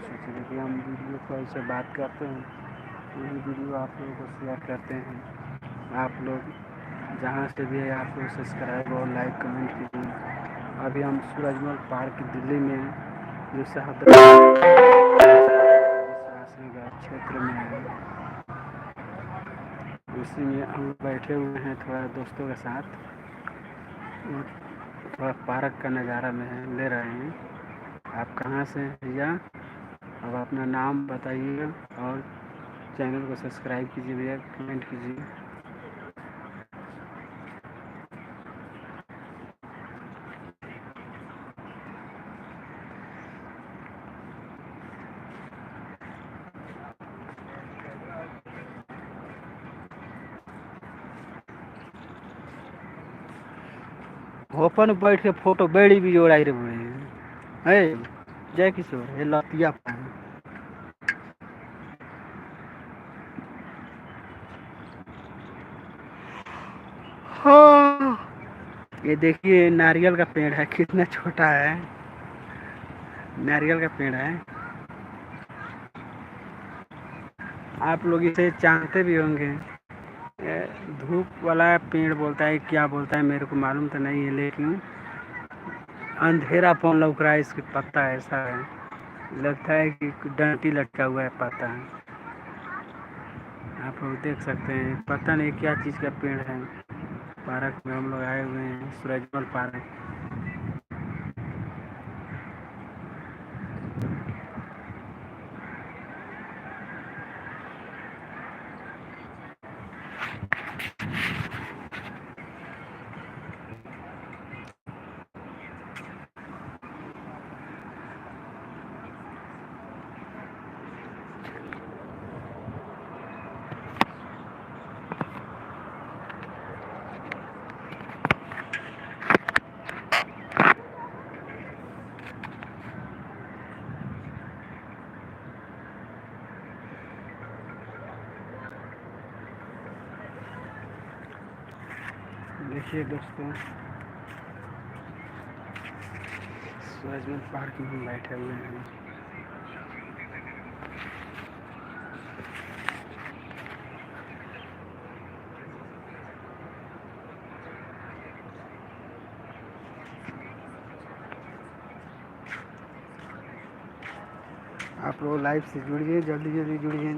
सोचे थे कि हम वीडियो कॉल से बात करते हैं, वही वीडियो आप लोगों को शेयर करते हैं। आप लोग जहाँ से भी है आप लोग सब्सक्राइब और लाइक कमेंट कीजिए। अभी हम सूरजमल पार्क दिल्ली में जो शास्त्रीगढ़ क्षेत्र में है, उसी में हम बैठे हुए हैं थोड़ा दोस्तों के साथ, थोड़ा पार्क का नज़ारा में ले रहे हैं। आप कहाँ से हैं भैया? अब अपना नाम बताइएगा और चैनल को सब्सक्राइब कीजिए भैया, कमेंट कीजिए। ओपन बैठ के फोटो बेड़ी भी जोड़ाई रे बुढ़े है। जय किशोर हे लतिया पान। हाँ, ये देखिए नारियल का पेड़ है, कितना छोटा है। नारियल का पेड़ है, आप लोग इसे जानते भी होंगे। धूप वाला पेड़ बोलता है, क्या बोलता है मेरे को मालूम तो नहीं है, लेकिन अंधेरा पन लग रहा है। इसकी पत्ता ऐसा है, लगता है कि डंटी लटका हुआ है पत्ता है। आप लोग देख सकते हैं, पता नहीं क्या चीज़ का पेड़ है। पार्क में हम लोग आए हुए हैं, सूरजमल पार्क। देखिए दोस्तों, सूरजमल पार्क में हम बैठे हुए हैं। आप लोग लाइव से जुड़िए, जल्दी जल्दी जुड़िए।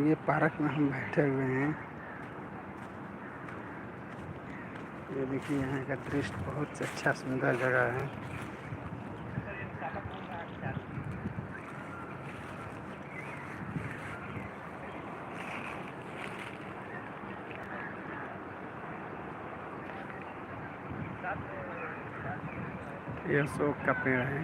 ये पार्क में हम बैठे हुए हैं। ये देखिए यहाँ का दृश्य बहुत अच्छा सुंदर जगह है। ये अशोक का पेड़ है।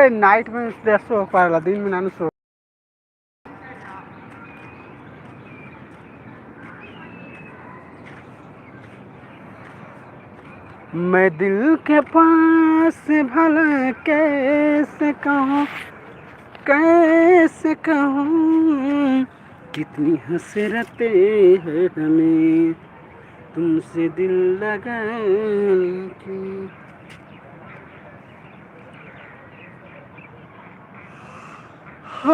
नाइट में सो पाला, दिन में नानू सो। मैं दिल के पास भला कैसे कहूँ, कैसे कहूँ, कितनी हसरतें हैं हमें तुमसे दिल लगाने की। हो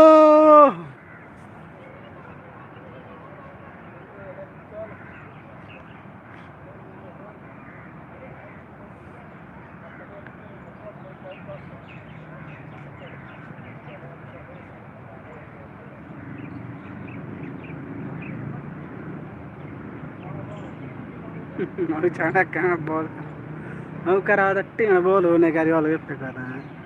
और जाना कहाँ बोल, हम करा टेढ़ बोल होने का जो अलग पे कर रहे हैं।